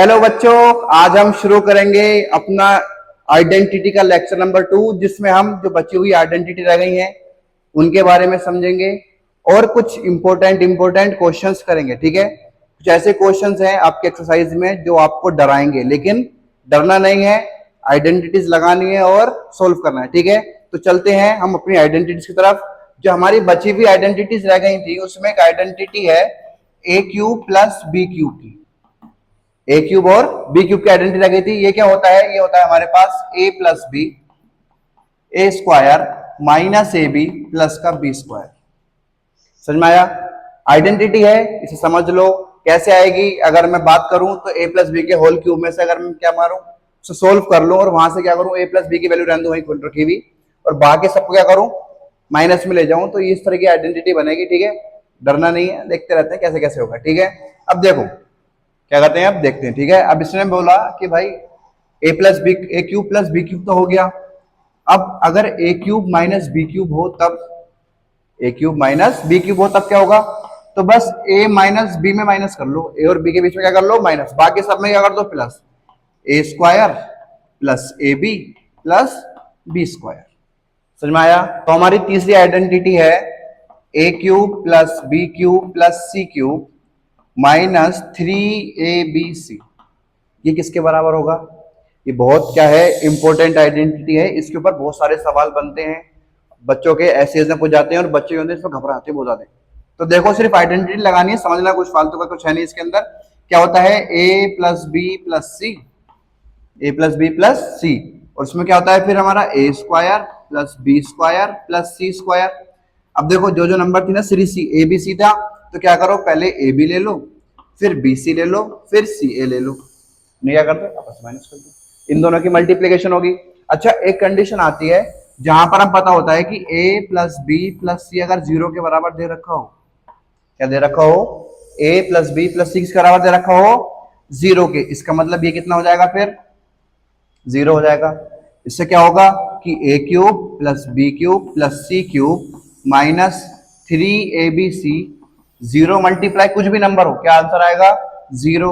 Hello बच्चों, आज हम शुरू करेंगे अपना आइडेंटिटी का लेक्चर नंबर 2, जिसमें हम जो बची हुई आइडेंटिटी रह गई हैं उनके बारे में समझेंगे और कुछ इंपॉर्टेंट क्वेश्चंस करेंगे। ठीक है, कुछ ऐसे क्वेश्चंस हैं आपके एक्सरसाइज में जो आपको डराएंगे, लेकिन डरना नहीं है, आइडेंटिटीज लगानी है और सोल्व करना है। ठीक है, तो चलते हैं हम अपनी आइडेंटिटीज की तरफ। जो हमारी बची हुई आइडेंटिटीज रह गई थी उसमें एक आइडेंटिटी है A cube plus B cube की। ए क्यूब और बी क्यूब की आइडेंटिटी रह गई थी। ये क्या होता है? ये होता है हमारे पास A plus B A square minus A B plus का बी स्क्वायर। समझ में आया? आइडेंटिटी है, इसे समझ लो। कैसे आएगी? अगर मैं बात करूं तो ए प्लस बी के होल क्यूब में से अगर मैं क्या मारूं, उसे सोल्व कर लूं और वहां से क्या करूं, ए प्लस बी की वैल्यू रहने दूं वहीं खुद रखी हुई और बाकी सबको क्या करूं, माइनस में ले जाऊं, तो इस तरह की आइडेंटिटी बनेगी। ठीक है, डरना नहीं है, देखते रहते हैं कैसे कैसे होगा। ठीक है, अब देखो क्या करते हैं, अब देखते हैं। ठीक है, अब इसने बोला कि भाई ए प्लस बी ए क्यूब प्लस बी क्यूब तो हो गया। अब अगर ए क्यूब माइनस बी क्यूब हो तब, ए क्यूब माइनस बी क्यूब हो तब क्या होगा? तो बस ए माइनस बी में माइनस कर लो, ए और बी के बीच में क्या कर लो, माइनस, बाकी सब में क्या कर दो, plus. A square plus A B plus B square. समझ में आया? तो हमारी तीसरी आइडेंटिटी है A cube plus B cube plus C cube minus 3abc। ये किसके बराबर होगा? ये बहुत क्या है, इंपॉर्टेंट आइडेंटिटी है, इसके ऊपर बहुत सारे सवाल बनते हैं बच्चों के, ऐसे में पूछ जाते हैं और बच्चे होते हैं इसमें घबराते बहुत ज्यादा। तो देखो, सिर्फ आइडेंटिटी लगानी है, समझना, कुछ फालतू का कुछ है नहीं इसके अंदर। क्या होता है? A plus B plus C, A plus B plus C, और उसमें क्या होता है फिर हमारा A square plus B square plus C square. अब देखो जो जो नंबर थी ना, series C A B C था, तो क्या करो, पहले ए बी ले लो, फिर बी सी ले लो, फिर सी ए ले लो। नहीं क्या करते, आपस में माइनस कर दो, इन दोनों की मल्टीप्लीकेशन होगी। अच्छा, एक कंडीशन आती है जहां पर हम पता होता है कि ए प्लस बी प्लस सी अगर 0 के बराबर दे रखा हो, क्या दे रखा हो, ए प्लस बी प्लस सी के बराबर दे रखा हो 0 के, इसका मतलब ये कितना हो जाएगा, फिर 0 हो जाएगा। इससे क्या होगा कि A cube plus B cube plus C cube minus 3abc, 0 multiply कुछ भी नंबर हो, क्या आंसर आएगा, 0।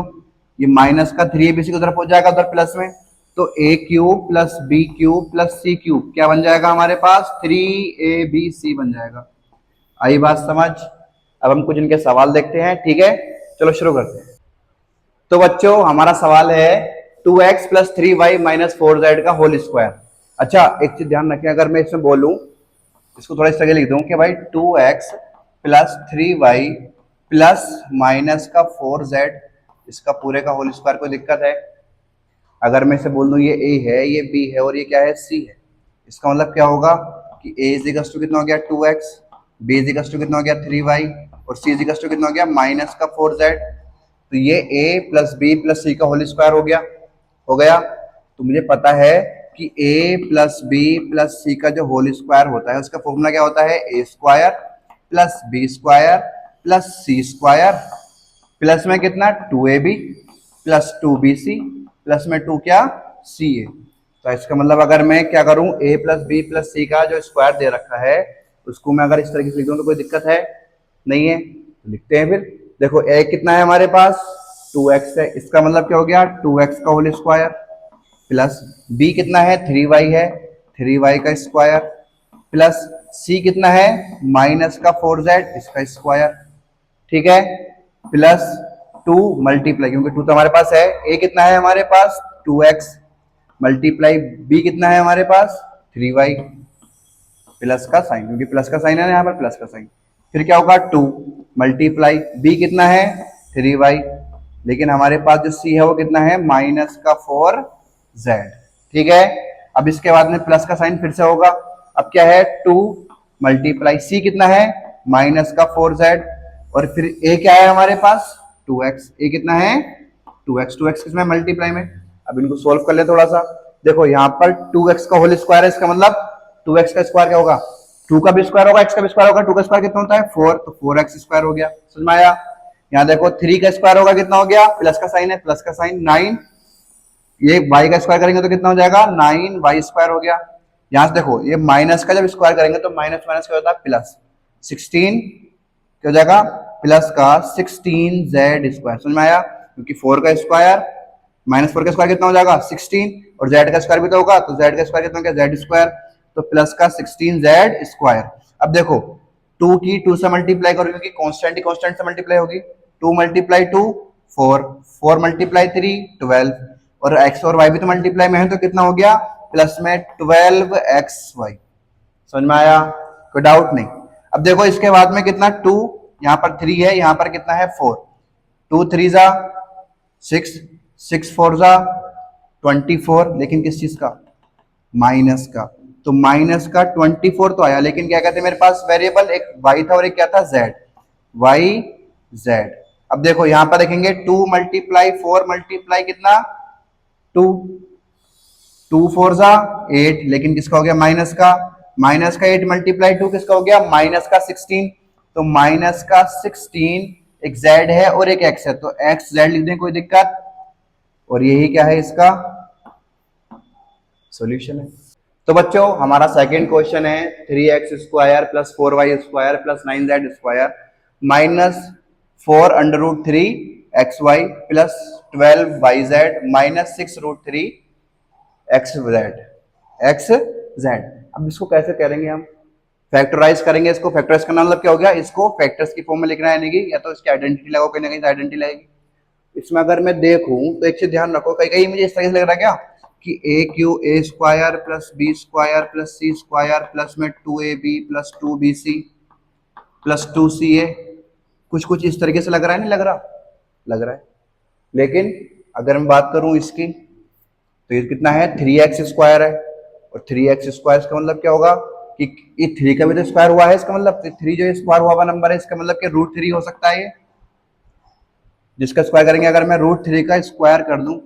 ये माइनस का 3abc की तरफ हो जाएगा उधर प्लस में, तो A cube plus B cube plus C cube क्या बन जाएगा हमारे पास, 3abc बन जाएगा। आई बात समझ? अब हम कुछ इनके सवाल देखते हैं। ठीक है, चलो शुरू करते हैं। तो बच्चों हमारा सवाल है 2x plus 3y minus 4z का होल स्क्वायर। अच्छा, एक चीज ध्यान रखें, अगर मैं इसमें बोलूं, इसको थोड़ा इस तरह लिख दूं कि भाई 2x plus 3y plus minus का 4z, इसका पूरे का होल स्क्वायर, कोई दिक्कत है? अगर मैं इसे बोल दूं ये a है, ये b है और ये क्या है, c है, इसका मतलब क्या होगा कि a इजिकल्स टू कितना हो गया 2x, b इजिकल्स टू कितना हो गया 3y और c इजिकल्स टू कितना हो गया माइनस का 4z। तो ये a प्लस बी प्लस सी का होल स्क्वायर हो गया, हो गया। तो मुझे पता है कि a प्लस बी प्लस सी का जो होल स्क्वायर होता है उसका फॉर्मूला क्या होता है, a square plus B square plus C square plus में कितना 2ab प्लस 2bc प्लस में 2 क्या, ca। तो इसका मतलब अगर मैं क्या करूं, a प्लस बी प्लस सी का जो स्क्वायर दे रखा है उसको मैं अगर इस तरीके से लिख दूं तो कोई दिक्कत है नहीं है? तो लिखते हैं फिर। देखो a कितना है हमारे पास, 2x है, इसका मतलब क्या हो गया 2x का होल स्क्वायर, प्लस b कितना है 3y है, 3y का स्क्वायर, प्लस c कितना है माइनस का 4z, इसका स्क्वायर। ठीक है, प्लस 2 मल्टीप्लाई, क्योंकि 2 तो हमारे पास है, a कितना है हमारे पास 2x मल्टीप्लाई b कितना है हमारे पास 3y, प्लस का साइन, क्योंकि प्लस का साइन है यहाँ पर, प्लस का साइन, फिर क्या होगा 2 मल्टीप्लाई b कितना है 3y, लेकिन हमारे पास जो c है वो कितना है माइनस का 4z। ठीक है, अब इसके बाद में प्लस का साइन फिर से होगा, अब क्या है 2 मल्टीप्लाई c कितना है माइनस का 4z और फिर a क्या है हमारे पास 2x, a कितना है 2x किसमें मल्टीप्लाई में। अब इनको सोल्व कर ले थोड़ा सा। देखो यहाँ पर 2x का होल स्क्वायर है, इसका मतलब 2x का स्क्वायर क्या होगा, 2 का भी स्क्वायर होगा, x का भी स्क्वायर होगा, 2 का स्क्वायर कितना होता है 4, तो 4x स्क्वायर हो गया। समझ में आया? यहाँ देखो 3 का स्क्वायर होगा, कितना हो गया, प्लस का साइन है, प्लस का साइन 9, ये y का स्क्वायर करेंगे तो कितना हो जाएगा 9y स्क्वायर हो गया। यहाँ से देखो ये माइनस का जब स्क्वायर करेंगे तो माइनस माइनस क्या होता है प्लस, 16 क्या हो जाएगा, प्लस का 16z स्क्वायर। समझ में आया? क्योंकि 4 का स्क्वायर माइनस 4 का स्क्वायर कितना हो जाएगा 16, और जेड का स्क्वायर भी तो होगा, तो जेड का स्क्वायर कितना हो गया जेड स्क्वायर, तो प्लस का 16 जेड स्क्वायर। अब देखो 2 की 2 से मल्टीप्लाई करो क्योंकि कांस्टेंट ही कांस्टेंट से मल्टीप्लाई होगी, 2 मल्टीप्लाई 2 4, 4 मल्टीप्लाई 3 12, और x और y भी तो मल्टीप्लाई में है, तो कितना हो गया प्लस में 12xy। समझ में आया, कोई डाउट नहीं। अब देखो इसके बाद में कितना 2, यहाँ पर 3 है, यहाँ पर कितना है 4, 2 3 जा 6, 6 4 जा 24, लेकिन किस चीज का माइनस का, तो माइनस का 24 तो आया, लेकिन क्या कहते हैं मेरे पास वेरिएबल एक y था और एक क्या था z, y z। अब देखो यहां पर देखेंगे 2 मल्टीप्लाई 4 मल्टीप्लाई कितना 2, 2 4 जा 8, लेकिन किसका हो गया माइनस का, माइनस का 8 मल्टीप्लाई 2 किसका हो गया माइनस का 16, तो माइनस का 16 एक z है और एक x है, तो x z लिख दें कोई दिक्कत, और यही क्या है इसका सॉल्यूशन है। तो बच्चों हमारा सेकंड क्वेश्चन है 3x square plus 4y square plus 9z square minus 4 under root 3 xy plus 12yz minus 6 root 3 xz। अब इसको कैसे करेंगे हम, फैक्टराइज करेंगे इसको, फैक्टराइज करना मतलब क्या हो गया, इसको फैक्टर्स की फॉर्म में लिखना है, यानी कि या तो इसकी आइडेंटिटी लगाओ, कहीं ना कहीं आइडेंटिटी लगेगी। इसमें अगर मैं देखूं तो एक चीज ध्यान रखो, कहीं कहीं मुझे इस तरह से लग रहा है क्या कि A Q A square plus B square plus C square plus में 2ab plus 2bc plus 2ca, कुछ कुछ इस तरीके से लग रहा है, नहीं लग रहा, लग रहा है। लेकिन अगर मैं बात करूं इसकी, तो ये कितना है 3x स्क्वायर है, और 3x स्क्वायर का मतलब क्या होगा कि ये 3 का भी तो स्क्वायर हुआ है, इसका मतलब 3 जो स्क्वायर हुआ नंबर है, इसका मतलब कि रूट 3 हो सकता है ये, जिसका स्क्वायर करेंगे अगर मैं रूट 3 का स्क्वायर कर दूं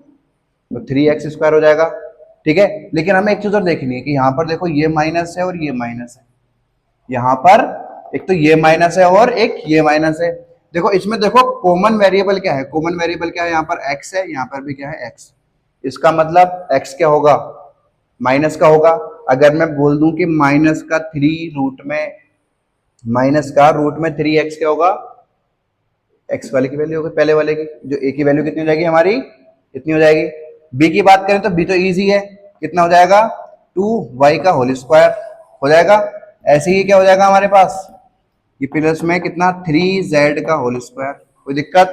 तो 3x स्क्वायर हो जाएगा, ठीक है। लेकिन हमें एक चीज और देखनी है कि यहाँ पर देखो ये माइनस है और ये माइनस है, यहाँ पर एक तो ये माइनस है और एक ये माइनस है। देखो इसमें देखो कॉमन वेरिएबल क्या है, कॉमन वेरिएबल क्या है, यहाँ पर x है, यहाँ पर भी क्या है x, इसका मतलब x क्या होगा माइनस का होगा। अगर मैं बोल दूं कि माइनस का 3 रूट में, माइनस का रूट में 3x क्या होगा, x वाले की वैल्यू होगी पहले वाले की, जो a की वैल्यू कितनी हो जाएगी हमारी इतनी हो जाएगी। b की बात करें तो b तो इजी है, कितना हो जाएगा 2y का होल स्क्वायर हो जाएगा। ऐसे ही क्या हो जाएगा हमारे पास ये प्लस में कितना 3z का होल स्क्वायर, कोई दिक्कत,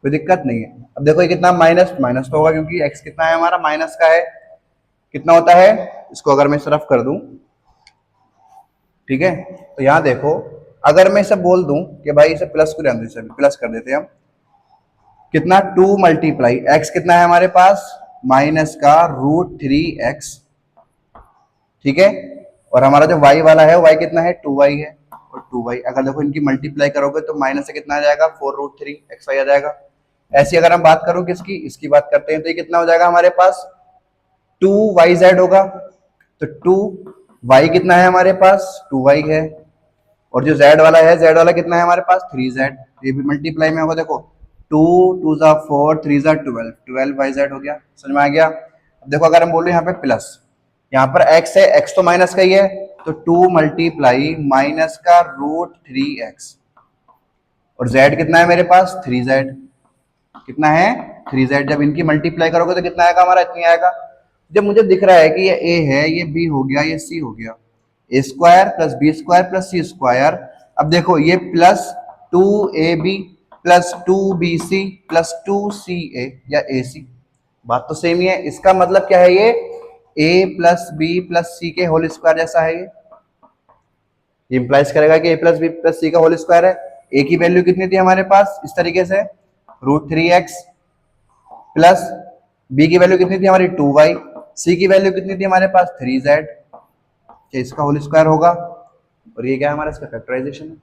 कोई दिक्कत नहीं है। अब देखो ये कितना माइनस, माइनस तो होगा क्योंकि x कितना है हमारा माइनस का है, कितना होता है, इसको अगर मैं इस तरफ कर दूं, ठीक है, तो यहां देखो अगर मैं इसे बोल दूं कि भाई इसे प्लस को रहने दो, प्लस कर देते हैं हम, कितना 2 मल्टीप्लाई x कितना है हमारे पास माइनस का रूट 3x, ठीक है, और हमारा जो y वाला है y कितना है 2y है, और 2y अगर देखो इनकी मल्टीप्लाई करोगे तो माइनस से कितना आ जाएगा 4 रूट 3 xy आ जाएगा। ऐसी अगर हम बात करो किसकी, इसकी बात करते हैं, तो ये कितना हो जाएगा हमारे पास 2yz होगा, तो 2y कितना है हमारे पास 2y है, और जो z वाला है z वाला कितना है हमारे पास 3z, ये भी मल्टीप्लाई में होगा, देखो 2 2 जा 4 3 जा 12, 12yz हो गया, समझ में आ गया। अब देखो अगर हम बोले यहाँ पे प्लस, यहाँ पर x है, x तो माइनस का ही है, तो 2 मल्टीप्लाई माइनस का रूट 3x, और z कितना है मेरे पास 3z, कितना है 3z, जब इनकी मल्टीप्लाई करोगे तो कितना आएगा हमारा इतनी आएगा। जब मुझे दिख रहा है कि ये a है, ये b हो गया, ये c हो गया, a square plus b square plus c square, अब देखो ये plus 2ab plus 2bc plus 2ca या ac, बात तो सेम ही है, इसका मतलब क्या है ये a plus b plus c के होल स्क्वायर जैसा है, ये इंप्लाइज करेगा कि a plus b plus c का होल स्क्वायर है। a की वैल्यू कितनी थी हमारे पास इस तरीके से रूट 3x, प्लस b की वैल्यू कितनी थी हमारी 2y, c की वैल्यू कितनी थी हमारे पास 3z, इसका होल स्क्वायर होगा, और ये क्या है हमारा इसका फैक्टराइजेशन है।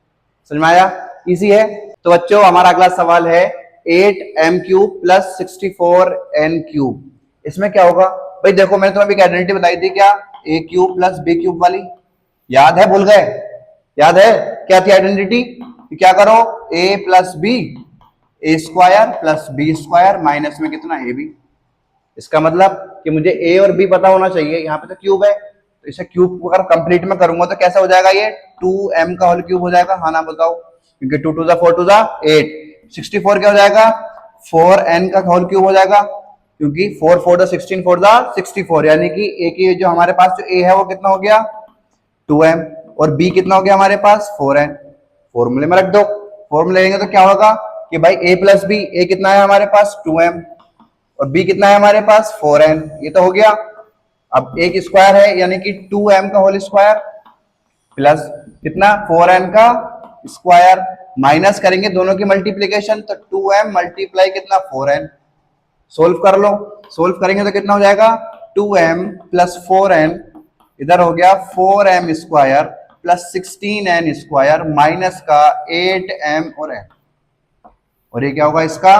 समझ में आया, इजी है। तो बच्चों हमारा अगला सवाल है 8m cube plus 64n cube, इसमें क्या होगा भाई, देखो मैंने तुम्हें आइडेंटिटी बताई थी क्या, a cube plus b cube वाली, याद है, भूल गए, याद है क्या थी आइडेंटिटी, क्या करो a plus B, A square plus B square minus में कितना ए बी, इसका मतलब कि मुझे a और b पता होना चाहिए, यहाँ पे तो क्यूब है, तो इसे क्यूब अगर कंप्लीट में करूंगा तो कैसा हो जाएगा ये 2m का होल क्यूब हो जाएगा, हाँ ना बताओ, क्योंकि 2 2 जा 4 2 जा 8, 64 क्या हो जाएगा 4n का होल क्यूब हो जाएगा, क्योंकि 4 4 द 16 4 द 64, यानी कि ए की जो हमारे पास जो ए है वो कितना हो गया 2m, और बी कितना हो गया हमारे पास 4n। फॉर्मूले में रख दो। फॉर्मूले लेंगे तो क्या होगा कि भाई a प्लस बी, ए कितना है हमारे पास 2m और b कितना है हमारे पास 4n, ये तो हो गया। अब a की स्क्वायर है यानी कि 2m का होल स्क्वायर प्लस कितना 4n का स्क्वायर, माइनस करेंगे दोनों की मल्टीप्लीकेशन, तो 2m मल्टीप्लाई कितना 4n। सोल्व कर लो, सोल्व करेंगे तो कितना हो जाएगा 2m प्लस 4n, इधर हो गया 4m square plus 16n square minus का 8m और n, और ये क्या होगा इसका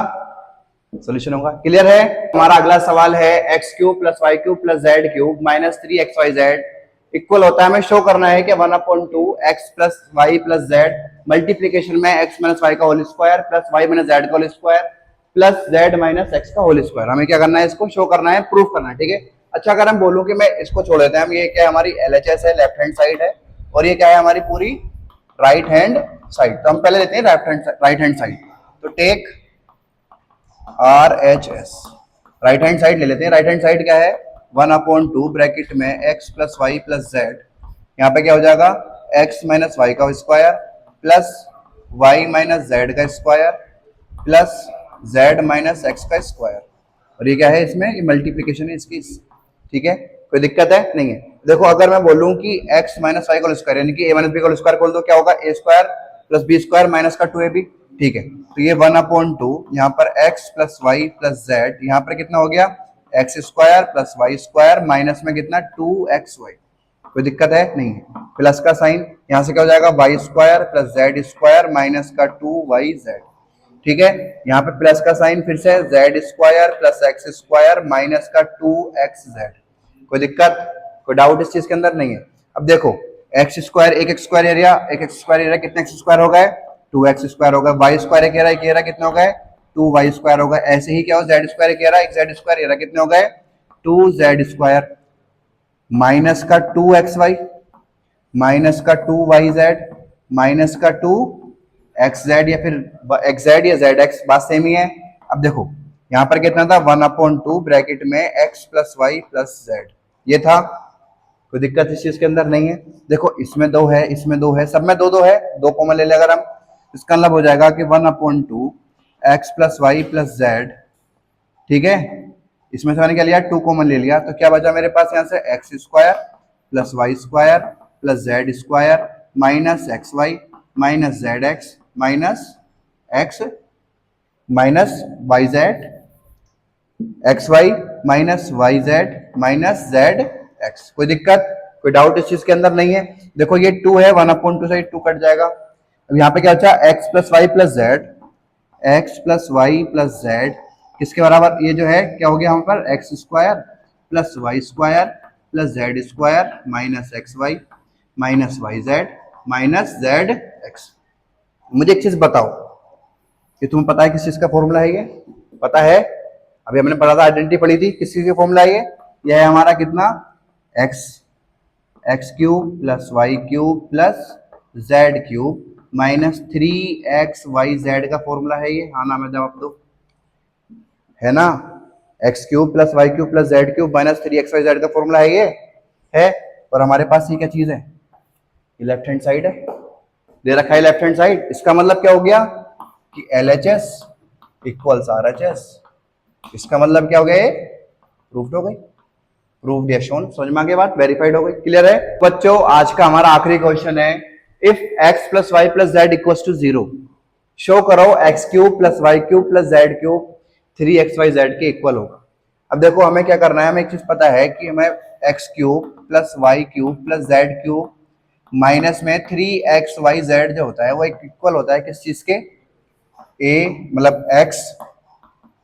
सॉल्यूशन होगा। क्लियर है। हमारा अगला सवाल है X cube plus Y cube plus Z cube minus 3xyz equal होता है, हमें शो करना है कि 1/2 X plus Y plus Z multiplication में एक्स माइनस वाई का whole square plus Y minus Z का whole square plus Z minus X का होल स्क्वायर। हमें क्या करना है, इसको शो करना है, प्रूफ करना है। ठीक है। अच्छा, अगर हम बोलूं कि मैं इसको छोड़ देते हैं, हम ये क्या है हमारी LHS है, लेफ्ट हैंड साइड है, और ये क्या है हमारी पूरी राइट हैंड साइड, तो हम पहले लेते हैं राइट हैंड साइड। तो take RHS, right hand side ले लेते हैं। राइट हैंड साइड क्या है 1/2 ब्रैकेट में X plus Y plus Z, यहाँ पे क्या हो जाएगा एक्स माइनस वाई का square plus Y minus Z का square plus Z minus X का स्क्वायर, और ये क्या है इसमें ये मल्टीप्लीकेशन है इसकी। ठीक है, कोई दिक्कत है नहीं है। देखो अगर मैं बोलूं कि एक्स माइनस वाई का स्क्वायर यानी कि a माइनस बी का स्क्वायर खोल दो, क्या होगा a square plus B square minus का 2ab। ठीक है, तो ये 1/2 यहाँ पर x plus Y plus Z, यहाँ पर कितना हो गया X square plus Y square minus में कितना 2xy। कोई दिक्कत है नहीं है। प्लस का साइन यहाँ से क्या हो जाएगा Y square plus Z square minus का 2yz। ठीक है, यहाँ पे प्लस का साइन फिर से Z square plus x square minus का 2xz। कोई दिक्कत कोई डाउट इस चीज के अंदर नहीं है। अब देखो एक्स स्क्वायर एक एक्स स्क्वायर एरिया, एक एक्स स्क्वायर एरिया कितने एक्स स्क्वायर हो गए 2x स्क्वायर हो गए, वाई स्क्वायर एक एरिया कितने हो गए 2y स्क्वायर हो गए। ऐसे ही क्या हो जेड स्क्वायर एक एरिया, एक जेड स्क्वायर एरिया कितने हो गए 2z स्क्वायर माइनस का 2xy माइनस का 2yz माइनस का 2xz या फिर xz या zx, बात सेम ही है। अब देखो यहाँ पर कितना था 1/2 ब्रैकेट में x plus Y plus z, ये था। कोई दिक्कत इस चीज के अंदर नहीं है। देखो इसमें 2 है, इसमें 2 है, सब में 2 2 है, 2 कॉमन ले ले अगर हम, इसका मतलब हो जाएगा कि 1/2 x plus Y plus z. ठीक है, इसमें से मैंने क्या लिया 2 कॉमन ले लिया, तो क्या बचा मेरे पास यहाँ से x square plus Y square plus Z square minus x y minus z x minus x minus y z x y minus y z minus z x. कोई दिक्कत कोई डाउट इस चीज के अंदर नहीं है। देखो ये 2 है, 1/2 से 2 कट जाएगा। अब यहाँ पे क्या बचा x plus Y plus z, x plus Y plus z किसके बराबर, ये जो है क्या हो गया यहाँ पर x square plus Y square plus Z square minus x y minus y z minus z x. मुझे एक चीज बताओ कि तुम्हें पता है किस चीज का फॉर्मूला है, ये पता है? अभी हमने पढ़ा था, आइडेंटिटी पढ़ी थी, किस चीज का फॉर्मूला है ये है हमारा कितना x cube plus Y cube plus Z cube minus 3xyz का फॉर्मूला है ये। हाँ ना मैं जवाब दो, है ना? X cube plus Y cube plus Z cube minus 3xyz का फॉर्मूला है ये है। और हमारे पास ये क्या चीज है, ये लेफ्ट हैंड साइड है, दे रखा है लेफ्ट हैंड साइड। इसका मतलब क्या हो गया कि LHS इक्वल्स RHS। इसका मतलब क्या हो गया, प्रूफ्ड हो गई, प्रूफ्ड या शोन। समझ में आ गई बात, वेरीफाइड हो गई। क्लियर है बच्चों? आज का हमारा आखिरी क्वेश्चन है, if x plus Y plus Z equals to 0 show करो X cube plus Y cube plus Z cube 3xyz के इक्वल होगा। अब देखो हमें क्या करना है, हमें एक चीज पता है कि हमें x cube plus Y cube plus Z cube minus में 3xyz जो होता है वो एक इक्वल होता है किस चीज के, a मतलब x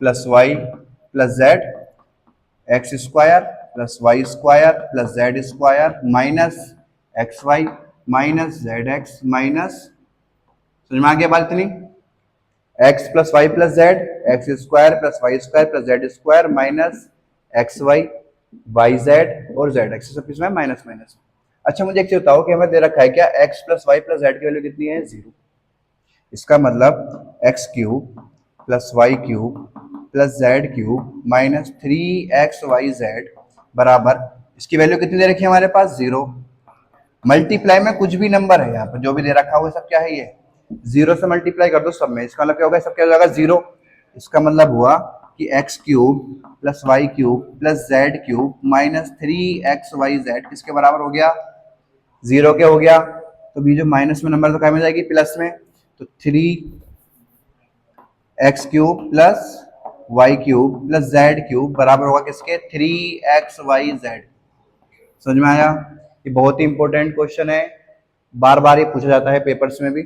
plus Y plus z x square plus Y square plus Z square minus x y minus z x minus, समझ में आ गया बात इतनी, x plus Y plus z x square plus Y square plus Z square minus x y y z और z x, सब इसमें minus minus. अच्छा मुझे एक चीज बताओ कि हमें दे रखा है क्या x plus Y plus z की वैल्यू कितनी है 0। इसका मतलब x cube plus Y cube plus Z cube minus 3xyz बराबर, इसकी वैल्यू कितनी दे रखी है हमारे पास 0। मल्टीप्लाई में कुछ भी नंबर है यहाँ पर जो भी दे रखा हुआ सब क्या है, ये 0 से मल्टीप्लाई कर दो सब में, इसका मतलब क्या होगा, सब क्या हो जाएगा 0। इसका मतलब हुआ कि x cube plus Y cube plus Z cube minus 3xyz किसके बराबर हो गया, 0 के हो गया। तो भी जो माइनस में नंबर तो क्या मिल जाएगी प्लस में, तो 3x cube plus Y cube plus Z cube बराबर होगा किसके, 3xyz। समझ में आया? ये बहुत ही इंपॉर्टेंट क्वेश्चन है, बार बार ये पूछा जाता है पेपर्स में भी।